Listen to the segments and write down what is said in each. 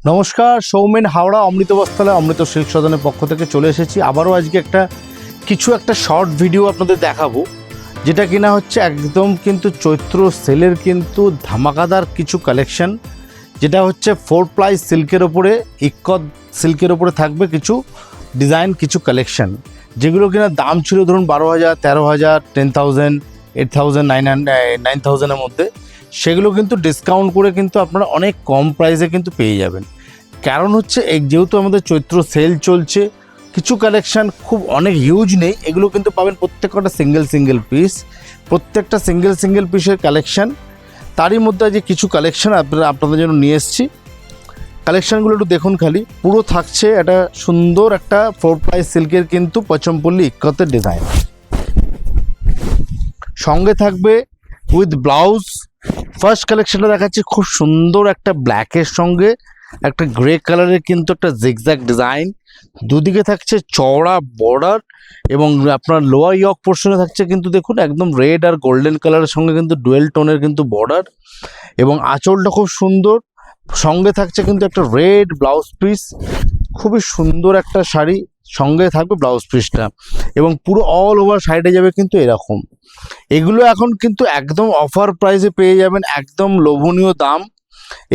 নমস্কার, সৌমেন হাওড়া অমৃত বস্ত্রালয় অমৃত সিল্ক সদনের পক্ষ থেকে চলে এসেছি। আবারও আজকে একটা শর্ট ভিডিও আপনাদের দেখাবো, যেটা কিনা হচ্ছে একদম কিন্তু চৈত্র সেলের কিন্তু ধামাকাদার কিছু কালেকশন, যেটা হচ্ছে 4 প্লাই সিল্কের ওপরে, ইক্কত সিল্কের ওপরে থাকবে কিছু ডিজাইন, কিছু কালেকশন, যেগুলো কিনা দাম ছিল ধরুন 12,000, 13,000, 10,000, 8,000, 9,000-এর মধ্যে। সেগুলো কিন্তু ডিসকাউন্ট করে কিন্তু আপনারা অনেক কম প্রাইসে কিন্তু পেয়ে যাবেন। কারণ হচ্ছে যেহেতু আমাদের চৈত্র সেল চলছে, কিছু কালেকশান খুব অনেক হিউজ নেই, এগুলো কিন্তু পাবেন প্রত্যেকটা সিঙ্গেল পিস, প্রত্যেকটা সিঙ্গেল পিসের কালেকশান। তারই মধ্যে যে কিছু কালেকশান আপনাদের জন্য নিয়ে এসেছি। কালেকশানগুলো একটু দেখুন, খালি পুরো থাকছে একটা সুন্দর একটা 4 প্লাই সিল্কের কিন্তু পচমপল্লী ইক্কতের ডিজাইন, সঙ্গে থাকবে উইথ ব্লাউজ। ফার্স্ট কালেকশনটা দেখাচ্ছি, খুব সুন্দর একটা ব্ল্যাকের সঙ্গে একটা গ্রে কালারের কিন্তু একটা জিগজ্যাগ ডিজাইন, দুদিকে থাকছে চওড়া বর্ডার, এবং আপনার লোয়ার ইয়ক পোর্শনে থাকছে কিন্তু দেখুন একদম রেড আর গোল্ডেন কালারের সঙ্গে কিন্তু ডুয়েল টোনের কিন্তু বর্ডার, এবং আঁচলটা খুব সুন্দর। সঙ্গে থাকছে কিন্তু একটা রেড ব্লাউজ পিস, খুবই সুন্দর একটা শাড়ি, সঙ্গে থাকবে ব্লাউজ পিসটা, এবং পুরো অল ওভার সাইডে যাবে কিন্তু এরকম। এগুলো এখন কিন্তু একদম অফার প্রাইসে পেয়ে যাবেন, একদম লোভনীয় দাম।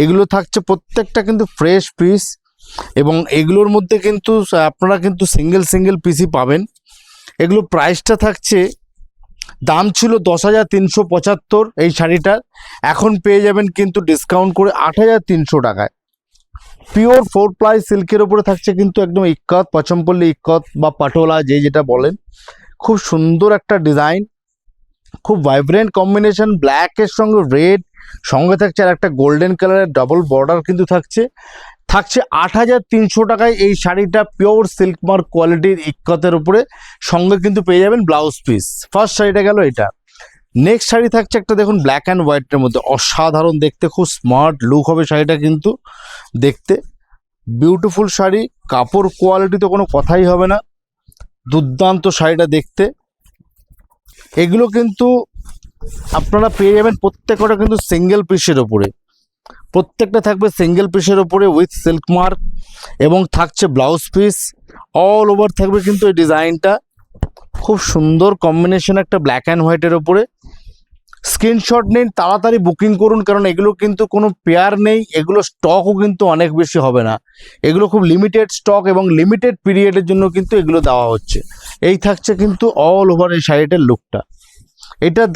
এগুলো থাকছে প্রত্যেকটা কিন্তু ফ্রেশ পিস, এবং এগুলোর মধ্যে কিন্তু আপনারা কিন্তু সিঙ্গেল পিসই পাবেন। এগুলো প্রাইসটা থাকছে, দাম ছিল 10,375 এই শাড়িটার, এখন পেয়ে যাবেন কিন্তু ডিসকাউন্ট করে 8,300 টাকায়। পিওর 4 প্লাই সিল্কের ওপরে থাকছে কিন্তু একদম ইক্কত, পচমপল্লী ইক্কত বা পাটোলা, যেটা বলেন। খুব সুন্দর একটা ডিজাইন, খুব ভাইব্রেন্ট কম্বিনেশন, ব্ল্যাকের সঙ্গে রেড, সঙ্গে থাকছে আর একটা গোল্ডেন কালারের ডাবল বর্ডার কিন্তু থাকছে 8,300 টাকায় এই শাড়িটা, পিওর সিল্ক মার্ক কোয়ালিটির ইক্কতের উপরে, সঙ্গে কিন্তু পেয়ে যাবেন ব্লাউজ পিস। ফার্স্ট শাড়িটা গেল এটা। নেক্সট শাড়ি থাকছে একটা দেখুন ব্ল্যাক অ্যান্ড হোয়াইটের মধ্যে, অসাধারণ দেখতে, খুব স্মার্ট লুক হবে শাড়িটা কিন্তু দেখতে। বিউটিফুল শাড়ি, কাপড় কোয়ালিটি তো কোনো কথাই হবে না, দুর্দান্ত শাড়িটা দেখতে। এগুলো কিন্তু আপনারা পেয়ে যাবেন প্রত্যেকটা কিন্তু সিঙ্গেল পিসের ওপরে, প্রত্যেকটা থাকবে সিঙ্গেল পিসের ওপরে উইথ সিল্ক মার্ক, এবং থাকছে ব্লাউজ পিস। অল ওভার থাকবে কিন্তু এই ডিজাইনটা, খুব সুন্দর কম্বিনেশন একটা ব্ল্যাক অ্যান্ড হোয়াইটের ওপরে। স্ক্রিনশট নিন, তাড়াতাড়ি বুকিং করুন, কারণ এগুলো কিন্তু কোনো পেয়ার নেই, এগুলো স্টকও কিন্তু অনেক বেশি হবে না, এগুলো খুব লিমিটেড স্টক এবং লিমিটেড পিরিয়ডের জন্য কিন্তু এগুলো দেওয়া হচ্ছে। এই থাকছে কিন্তু অল ওভার এই শাড়িটার লুকটা। এটার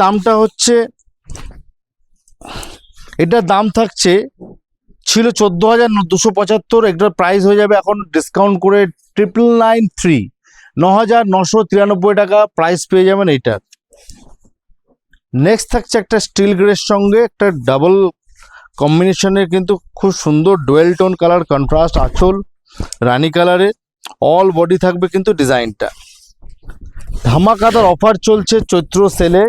দাম থাকছে ছিল 14,275, এটার প্রাইস হয়ে যাবে এখন ডিসকাউন্ট করে 9,993, 9,993 টাকা প্রাইস পেয়ে যাবেন এইটার। নেক্সট থাকছে একটা স্টিল গ্রের সঙ্গে একটা ডাবল কম্বিনেশনের কিন্তু খুব সুন্দর ডুয়েল টোন কালার, কন্ট্রাস্ট আঁচল রানী কালারের, অল বডি থাকবে কিন্তু ডিজাইনটা। ধামাকাদার অফার চলছে চৈত্র সেলে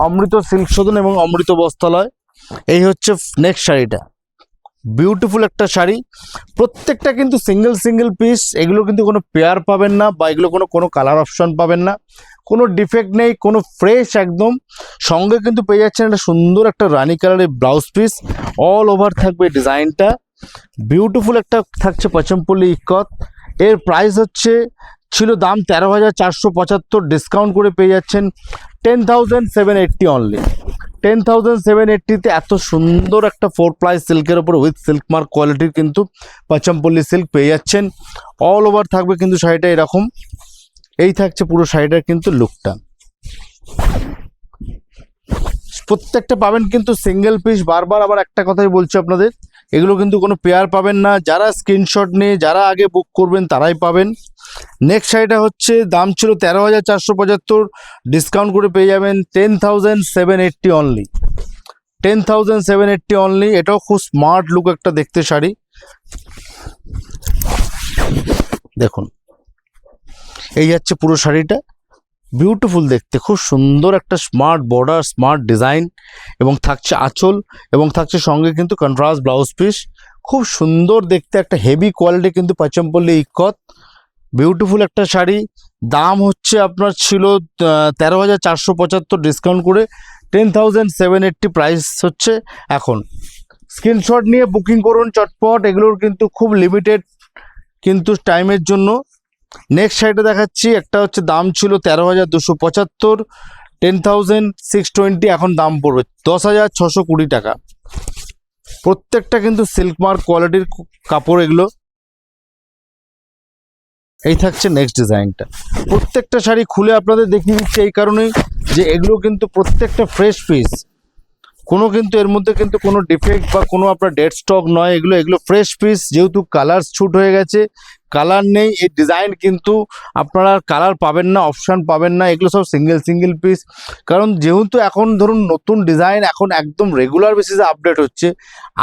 অমৃত সিল্ক সদন এবং অমৃত বস্ত্রালয়। এই হচ্ছে নেক্সট শাড়িটা, বিউটিফুল একটা শাড়ি, প্রত্যেকটা কিন্তু সিঙ্গেল পিস, এগুলো কিন্তু কোনো পেয়ার পাবেন না, বা এগুলো কোনো কালার অপশন পাবেন না, কোনো ডিফেক্ট নেই, কোনো ফ্রেশ একদম। সঙ্গে কিন্তু পেয়ে যাচ্ছেন একটা সুন্দর একটা রানী কালারের ব্লাউজ পিস, অল ওভার থাকবে ডিজাইনটা। বিউটিফুল একটা থাকছে পচমপল্লী ইক্কত। এর প্রাইস ছিল দাম 13,475, ডিসকাউন্ট করে পেয়ে যাচ্ছেন 10,780 অনলি। 10,780-তে এত সুন্দর একটা 4 প্লাই সিল্কের ওপর উইথ সিল্ক মার্ক কোয়ালিটির কিন্তু পচমপল্লী সিল্ক পেয়ে যাচ্ছেন। অল ওভার থাকবে কিন্তু শাড়িটা এরকম। এই থাকছে পুরো শাড়িটার কিন্তু লুকটা। প্রত্যেকটা পাবেন কিন্তু সিঙ্গেল পিস। বারবার আবার একটা কথাই বলছি আপনাদের, এগুলো কিন্তু কোনো পেয়ার পাবেন না, যারা স্ক্রিনশট নিয়ে যারা আগে বুক করবেন তারাই পাবেন। নেক্সট শাড়িটা দাম ছিল 13,475, ডিসকাউন্ট করে পেয়ে যাবেন 10,780 অনলি, 10,780 অনলি। এটাও খুব স্মার্ট লুক একটা দেখতে শাড়ি, দেখুন এই যাচ্ছে পুরো শাড়িটা, বিউটিফুল দেখতে, খুব সুন্দর একটা স্মার্ট বর্ডার, স্মার্ট ডিজাইন, এবং থাকছে আঁচল, এবং থাকছে সঙ্গে কিন্তু কন্ট্রাস্ট ব্লাউজ পিস। খুব সুন্দর দেখতে একটা হেভি কোয়ালিটি কিন্তু পচমপল্লী ইক্কত, বিউটিফুল একটা শাড়ি। দাম আপনার ছিল 13,475, ডিসকাউন্ট করে 10,780 প্রাইস এখন। স্ক্রিনশট নিয়ে বুকিং করুন চটপট, এগুলোর কিন্তু খুব লিমিটেড কিন্তু টাইমের জন্য। নেক্সট সাইডে দেখাচ্ছি, একটা হচ্ছে দাম ছিল 13,275, 10,620, এখন দাম পড়বে 10,620 টাকা। প্রত্যেকটা কিন্তু সিল্ক মার্ক কোয়ালিটির কাপড় এগুলো। এই থাকছে নেক্সট ডিজাইনটা। প্রত্যেকটা শাড়ি খুলে আপনাদের দেখিয়ে দিচ্ছি এই কারণেই যে এগুলো কিন্তু প্রত্যেকটা ফ্রেশ পিস, কোনো কিন্তু এর মধ্যে কিন্তু কোনো ডিফেক্ট বা কোনো আপনার ডেড স্টক নয়, এগুলো ফ্রেশ পিস। যেহেতু কালার শুট হয়ে গেছে, কালার নেই, এই ডিজাইন কিন্তু আপনারা কালার পাবেন না, অপশান পাবেন না, এগুলো সব সিঙ্গেল পিস। কারণ যেহেতু এখন ধরুন নতুন ডিজাইন এখন একদম রেগুলার বেসিসে আপডেট হচ্ছে,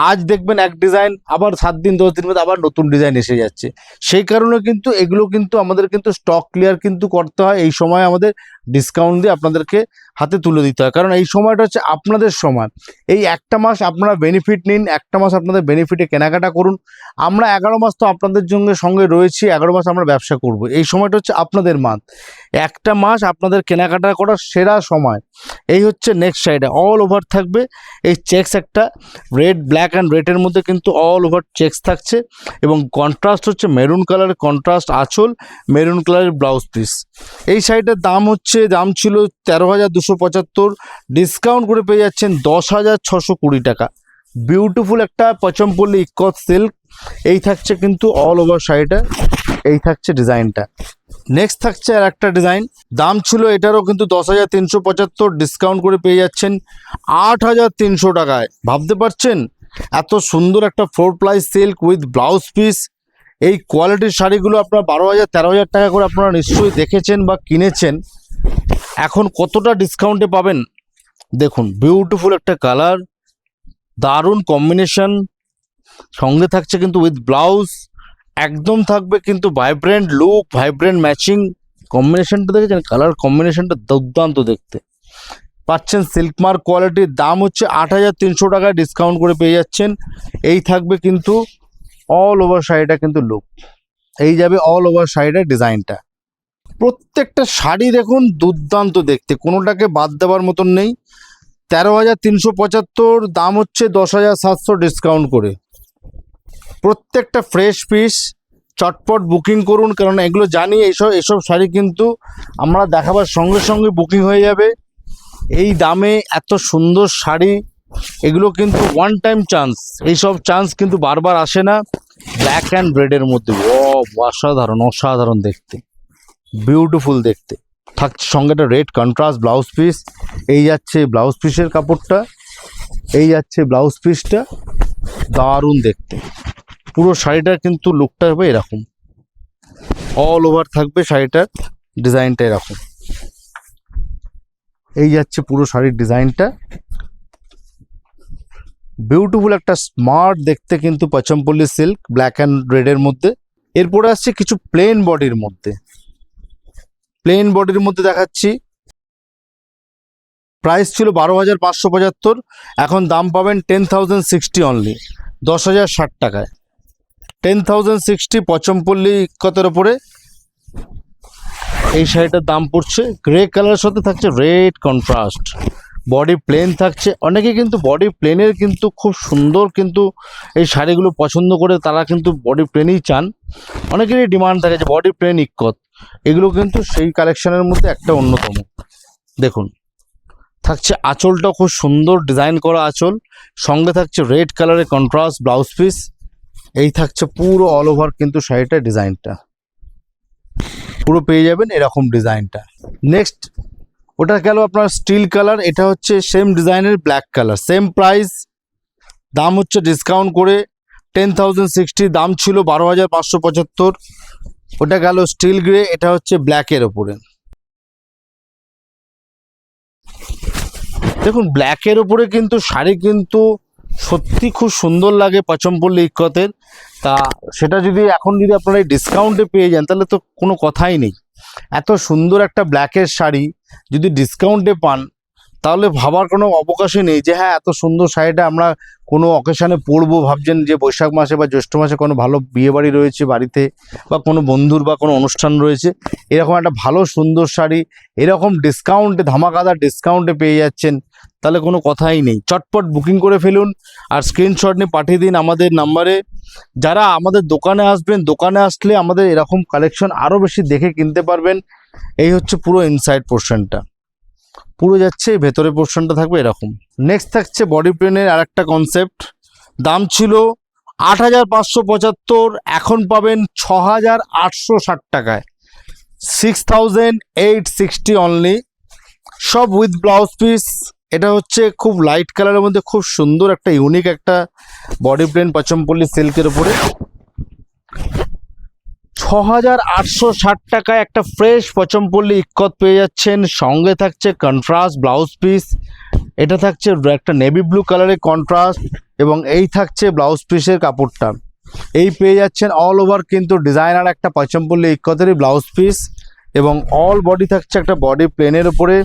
আজ দেখবেন এক ডিজাইন, আবার 7 দিন 10 দিন বাদে আবার নতুন ডিজাইন এসে যাচ্ছে। সেই কারণে কিন্তু এগুলো কিন্তু আমাদের কিন্তু স্টক ক্লিয়ার কিন্তু করতে হয়, এই সময় আমাদের ডিসকাউন্ট দিয়ে আপনাদেরকে হাতে তুলে দিতে হয়। কারণ এই সময়টা হচ্ছে আপনাদের সময়, এই একটা মাস আপনারা বেনিফিট নিন, একটা মাস আপনাদের বেনিফিটে কেনাকাটা করুন। আমরা 11 মাস তো আপনাদের সঙ্গে রয়েছি, 11 মাস আমরা ব্যবসা করব, এই সময়টা হচ্ছে আপনাদের মান্থ, একটা মাস আপনাদের কেনাকাটা করার সেরা সময়। এই হচ্ছে নেক্সট সাইডে অল ওভার থাকবে এই চেক্স, একটা রেড ব্ল্যাক অ্যান্ড রেডের মধ্যে কিন্তু অল ওভার চেক্স থাকছে, এবং কন্ট্রাস্ট হচ্ছে মেরুন কালারের কন্ট্রাস্ট আঁচল, মেরুন কালারের ব্লাউজ পিস। এই শাড়িটার দাম ছিল 13,275, ডিসকাউন্ট করে পেয়ে যাচ্ছেন 10,620 টাকা। বিউটিফুল একটা পচমপল্লী ইকত সিল্ক। এই থাকছে কিন্তু অল ওভার শাড়িটা, এই থাকছে ডিজাইনটা। নেক্সট থাকছে আর একটা ডিজাইন, দাম ছিল এটারও কিন্তু 10,375, ডিসকাউন্ট করে পেয়ে যাচ্ছেন 8,300 টাকায়। ভাবতে পারছেন এত সুন্দর একটা 4 ply silk with blouse piece. এই কোয়ালিটির শাড়িগুলো আপনারা 12,000 13,000 টাকা করে আপনারা নিশ্চয়ই দেখেছেন বা কিনেছেন, এখন কতটা ডিসকাউন্টে পাবেন দেখুন। বিউটিফুল একটা কালার, দারুণ কম্বিনেশন, সঙ্গে থাকছে কিন্তু উইথ ব্লাউজ, একদম থাকবে কিন্তু ভাইব্রেন্ট লুক, ভাইব্রেন্ট ম্যাচিং। কম্বিনেশনটা দেখেছেন, কালার কম্বিনেশনটা দুর্দান্ত দেখতে পাচ্ছেন। সিল্ক মার্ক কোয়ালিটির, দাম হচ্ছে 8,300 টাকায়, ডিসকাউন্ট করে পেয়ে যাচ্ছেন। এই থাকবে কিন্তু অল ওভার শাড়িটা কিন্তু লুক, এই যাবে অল ওভার শাড়িটার ডিজাইনটা। প্রত্যেকটা শাড়ি দেখুন দুর্দান্ত দেখতে, কোনোটাকে বাদ দেওয়ার মতন নেই। 13,375, দাম হচ্ছে 10,700 ডিসকাউন্ট করে। প্রত্যেকটা ফ্রেশ পিস, চটপট বুকিং করুন, কারণ এগুলো জানি এসব শাড়ি কিন্তু আমরা দেখাবার সঙ্গে সঙ্গে বুকিং হয়ে যাবে। এই দামে এত সুন্দর শাড়ি, এগুলো কিন্তু ওয়ান টাইম চান্স, এইসব চান্স কিন্তু বারবার আসে না। ব্ল্যাক অ্যান্ড রেডের মধ্যে অসাধারণ দেখতে, বিউটিফুল দেখতে থাকছে। সঙ্গে একটা রেড কন্ট্রাস্ট ব্লাউজ পিস, এই যাচ্ছে ব্লাউজ পিসের কাপড়টা, এই যাচ্ছে ব্লাউজ পিসটা, দারুণ দেখতে। পুরো শাড়িটার কিন্তু লুকটা হবে এরকম, অল ওভার থাকবে শাড়িটার ডিজাইনটা এরকম। এই যাচ্ছে পুরো শাড়ির ডিজাইনটা, বিউটিফুল একটা স্মার্ট দেখতে কিন্তু পচমপল্লী সিল্ক ব্ল্যাক অ্যান্ড রেডের মধ্যে। এরপরে আসছে কিছু প্লেন বডির মধ্যে দেখাচ্ছি। প্রাইস ছিল 12,575, এখন দাম পাবেন 10,060 অনলি, 10,060 টাকায়। 10,060 পচমপল্লী ইক্কতের ওপরে এই শাড়িটার দাম পড়ছে। গ্রে কালারের সাথে থাকছে রেড কন্ট্রাস্ট, বডি প্লেন থাকছে। অনেকে কিন্তু বডি প্লেনের কিন্তু খুব সুন্দর কিন্তু এই শাড়িগুলো পছন্দ করে, তারা কিন্তু বডি প্লেনই চান, অনেকেরই ডিমান্ড থাকে যে বডি প্লেন ইক্কত, এগুলো কিন্তু সেই কালেকশনের মধ্যে একটা অন্যতম। দেখুন থাকছে আঁচলটা খুব সুন্দর ডিজাইন করা আঁচল, সঙ্গে থাকছে রেড কালারের কন্ট্রাস্ট ব্লাউজ পিস। এই থাকছে পুরো অল ওভার কিন্তু শাড়িটার ডিজাইনটা, পুরো পেয়ে যাবেন এরকম ডিজাইনটা। নেক্সট ওটা গেল আপনার স্টিল কালার, এটা হচ্ছে সেম ডিজাইনের ব্ল্যাক কালার, সেম প্রাইস, দাম হচ্ছে ডিসকাউন্ট করে 10,060, দাম ছিল 12,575। ওটা গেল স্টিল গ্রে, এটা হচ্ছে ব্ল্যাকের ওপরে। দেখুন ব্ল্যাকের ওপরে কিন্তু শাড়ি কিন্তু সত্যি খুব সুন্দর লাগে পচমপল্লী ইক্কতের। তা সেটা যদি এখন যদি আপনারা এই ডিসকাউন্টে পেয়ে যান তাহলে তো কোনো কথাই নেই। এত সুন্দর একটা ব্ল্যাকের শাড়ি যদি ডিসকাউন্টে পান তাহলে ভাবার কোনো অবকাশই নেই যে হ্যাঁ এত সুন্দর শাড়িটা আমরা কোনো অকেশানে পরবো। ভাবছেন যে বৈশাখ মাসে বা জ্যৈষ্ঠ মাসে কোনো ভালো বিয়ে বাড়ি রয়েছে বাড়িতে, বা কোনো বন্ধুর বা কোনো অনুষ্ঠান রয়েছে, এরকম একটা ভালো সুন্দর শাড়ি এরকম ডিসকাউন্টে, ধামাকাদার ডিসকাউন্টে পেয়ে যাচ্ছেন, তাহলে কোনো কথাই নেই। চটপট বুকিং করে ফেলুন আর স্ক্রিনশট নিয়ে পাঠিয়ে দিন আমাদের নাম্বারে। যারা আমাদের দোকানে আসবেন, দোকানে আসলে আমাদের এরকম কালেকশন আরও বেশি দেখে কিনতে পারবেন। এই হচ্ছে পুরো ইনসাইড পোর্শনটা, পুরো যাচ্ছে ভেতরে পোর্শনটা থাকবে এরকম। নেক্সট থাকছে বডি প্লেনের আর একটা কনসেপ্ট। দাম ছিল 8,575, এখন পাবেন 6,860 টাকায়, 6,860 অনলি, সব উইথ ব্লাউজ পিস। এটা হচ্ছে খুব লাইট কালারের মধ্যে খুব সুন্দর একটা ইউনিক একটা বডি প্লেন পচমপল্লি সিল্কের উপরে 6,860 টাকায় একটা ফ্রেশ পচমপল্লি ইক্কত পেয়ে যাচ্ছেন। সঙ্গে থাকছে কন্ট্রাস্ট ব্লাউজ পিস, এটা থাকছে একটা নেভি ব্লু কালারের কন্ট্রাস্ট, এবং এই থাকছে ব্লাউজ পিসের কাপড়টা। এই পেয়ে যাচ্ছেন অল ওভার কিন্তু ডিজাইনার একটা পচমপল্লি ইক্কতেরই ব্লাউজ পিস, এবং অল বডি থাকছে একটা বডি প্লেনের উপরে।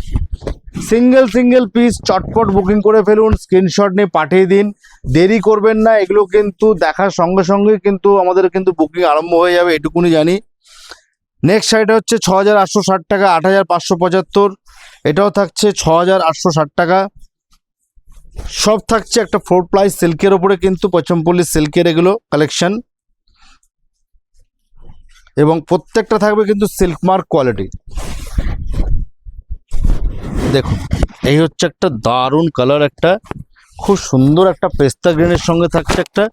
সিঙ্গেল পিস চটপট বুকিং করে ফেলুন, স্ক্রিনশট নিয়ে পাঠিয়ে দিন, দেরি করবেন না। এগুলো কিন্তু দেখার সঙ্গে সঙ্গে কিন্তু আমাদের কিন্তু বুকিং আরম্ভ হয়ে যাবে, এটুকুনি জানি। নেক্সট শাড়িটা হচ্ছে 6,860 টাকা, 8,575, এটাও থাকছে 6,860 টাকা। সব থাকছে একটা 4 প্লাই সিল্কের ওপরে কিন্তু পচমপল্লি সিল্কের এগুলো কালেকশন, এবং প্রত্যেকটা থাকবে কিন্তু সিল্ক মার্ক কোয়ালিটি। দেখুন এই হচ্ছে একটা দারুণ কালার, একটা খুব সুন্দর একটা পেস্তা গ্রিনের সঙ্গে থাকছে একটা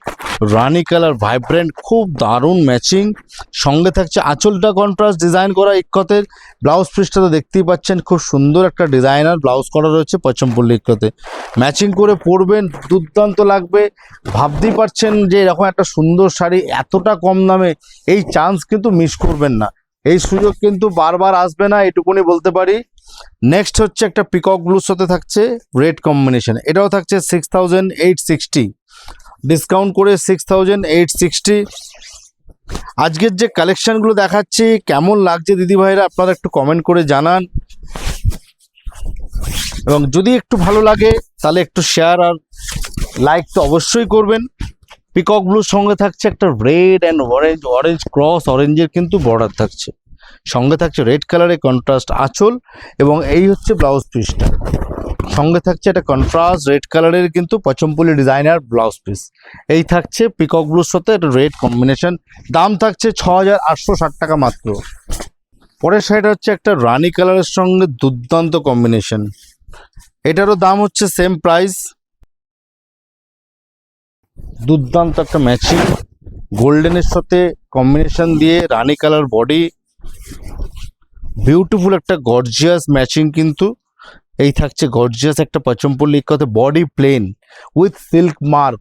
রানি কালার ভাইব্রেন্ট, খুব দারুণ ম্যাচিং। সঙ্গে থাকছে আঁচলটা কন্ট্রাস্ট ডিজাইন করা ইক্কতের, ব্লাউজ পিসটা তো দেখতেই পাচ্ছেন খুব সুন্দর একটা ডিজাইনার ব্লাউজ করা রয়েছে পচমপল্লি ইক্কতে। ম্যাচিং করে পরবেন দুর্দান্ত লাগবে। ভাবতেই পারছেন যে এরকম একটা সুন্দর শাড়ি এতটা কম দামে, এই চান্স কিন্তু মিস করবেন না, এই সুযোগ কিন্তু বারবার আসবে না, এটুকুনি বলতে পারি। নেক্সট হচ্ছে একটা পিকক ব্লুর সাথে থাকছে রেড কম্বিনেশন, এটাও থাকছে 6,860, ডিসকাউন্ট করে 6,860। আজকের যে কালেকশনগুলো দেখাচ্ছি কেমন লাগছে দিদি ভাইরা আপনারা একটু কমেন্ট করে জানান, এবং যদি একটু ভালো লাগে তাহলে একটু শেয়ার আর লাইক তো অবশ্যই করবেন। পিকক ব্লুর সঙ্গে থাকছে একটা রেড অ্যান্ড অরেঞ্জ ক্রস অরেঞ্জের কিন্তু বর্ডার থাকছে, সঙ্গে থাকছে রেড কালারের কন্ট্রাস্ট আঁচল, এবং এই হচ্ছে ব্লাউজ পিসটা। সঙ্গে থাকছে একটা কন্ট্রাস্ট রেড কালারের কিন্তু পচমপল্লি ডিজাইনার ব্লাউজ পিস। এই থাকছে পিকক ব্লুর সাথে একটা রেড কম্বিনেশন। দাম থাকছে 6,860 টাকা মাত্র। পরের শাড়িটা হচ্ছে একটা রানি কালারের সঙ্গে দুর্দান্ত কম্বিনেশন, এটারও দাম হচ্ছে সেম প্রাইস। দুর্দান্ত একটা ম্যাচিং গোল্ডেনের সাথে কম্বিনেশন দিয়ে রানি কালার বডি, বিউটিফুল একটা গর্জিয়াস ম্যাচিং কিন্তু। এই থাকছে গর্জিয়াস একটা পচমপল্লি ইক্কতে body plain with silk mark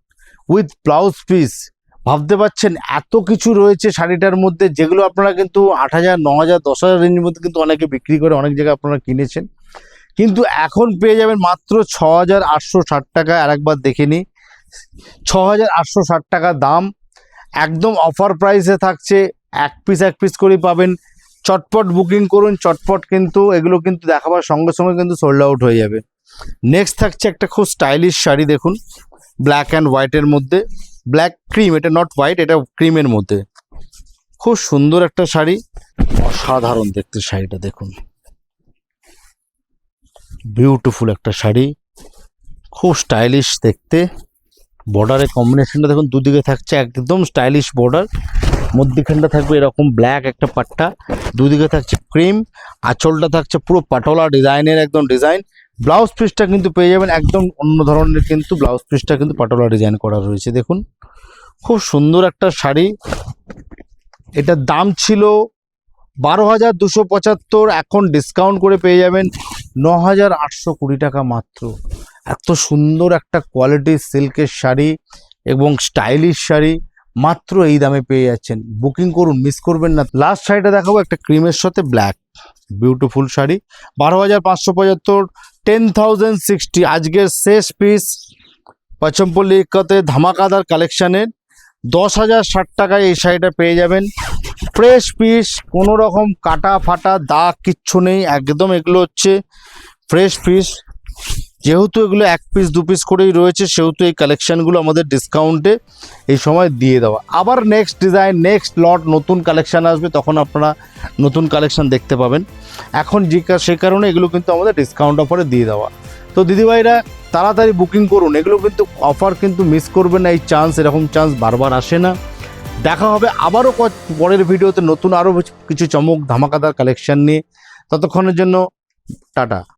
with blouse piece. ভাবতে পারছেন এত কিছু রয়েছে শাড়িটার মধ্যে, যেগুলো আপনারা কিন্তু 8,000, 9,000, 10,000 রেঞ্জের মধ্যে কিন্তু অনেকে বিক্রি করে, অনেক জায়গায় আপনারা কিনেছেন, কিন্তু এখন পেয়ে যাবেন মাত্র 6,860 টাকায়। আরেকবার দেখে নিই, 6,860 টাকা দাম, একদম অফার প্রাইসে থাকছে, এক পিস করেই পাবেন। চটপট বুকিং করুন, চটপট কিন্তু এগুলো কিন্তু দেখাবার সঙ্গে সঙ্গে কিন্তু সোল্ড আউট হয়ে যাবে। নেক্সট থাকছে একটা খুব স্টাইলিশ শাড়ি, দেখুন ব্ল্যাক অ্যান্ড হোয়াইটের মধ্যে, ব্ল্যাক ক্রিম, এটা নট হোয়াইট, এটা ক্রিমের মধ্যে খুব সুন্দর একটা শাড়ি, অসাধারণ দেখতে শাড়িটা, দেখুন বিউটিফুল একটা শাড়ি, খুব স্টাইলিশ দেখতে। বর্ডারের কম্বিনেশনটা দেখুন, দুদিকে থাকছে একদম স্টাইলিশ বর্ডার, মধ্যখানটা থাকবে এরকম ব্ল্যাক একটা পাট্টা, দুদিকে থাকছে ক্রিম, আঁচলটা থাকছে পুরো পাটোলা ডিজাইনের একদম ডিজাইন। ব্লাউজ পিসটা কিন্তু পেয়ে যাবেন একদম অন্য ধরনের, কিন্তু ব্লাউজ পিসটা কিন্তু পাটোলা ডিজাইন করা রয়েছে, দেখুন খুব সুন্দর একটা শাড়ি। এটার দাম ছিল 12,275, এখন ডিসকাউন্ট করে পেয়ে যাবেন 9,820 টাকা মাত্র। এত সুন্দর একটা কোয়ালিটির সিল্কের শাড়ি এবং স্টাইলিশ শাড়ি মাত্র এই দামে পেয়ে যাচ্ছেন। বুকিং করুন, মিস করবেন না। লাস্ট শাড়িটা দেখাবো একটা ক্রিমের সাথে ব্ল্যাক, বিউটিফুল শাড়ি, 12,575, 10,060, আজকের শেষ পিস পচমপল্লি ইক্কতে ধামাকাদার কালেকশানের 10,060 টাকায় এই শাড়িটা পেয়ে যাবেন। ফ্রেশ পিস, কোনো রকম কাটা ফাটা দাগ কিচ্ছু নেই, একদম এগুলো হচ্ছে ফ্রেশ পিস। যেহেতু এগুলো 1 পিস 2 পিস করেই রয়েছে, সেহেতু এই কালেকশানগুলো আমাদের ডিসকাউন্টে এই সময় দিয়ে দেওয়া। আবার নেক্সট ডিজাইন, নেক্সট লট, নতুন কালেকশান আসবে, তখন আপনারা নতুন কালেকশান দেখতে পাবেন। এখন সেই কারণে এগুলো কিন্তু আমাদের ডিসকাউন্ট অফারে দিয়ে দেওয়া। তো দিদিভাইরা তাড়াতাড়ি বুকিং করুন, এগুলো কিন্তু অফার কিন্তু মিস করবেন না, এই চান্স, এরকম চান্স বারবার আসে না। দেখা হবে আবারও পরের ভিডিওতে নতুন আরও কিছু চমক ধামাকাদার কালেকশান নিয়ে। ততক্ষণের জন্য টাটা।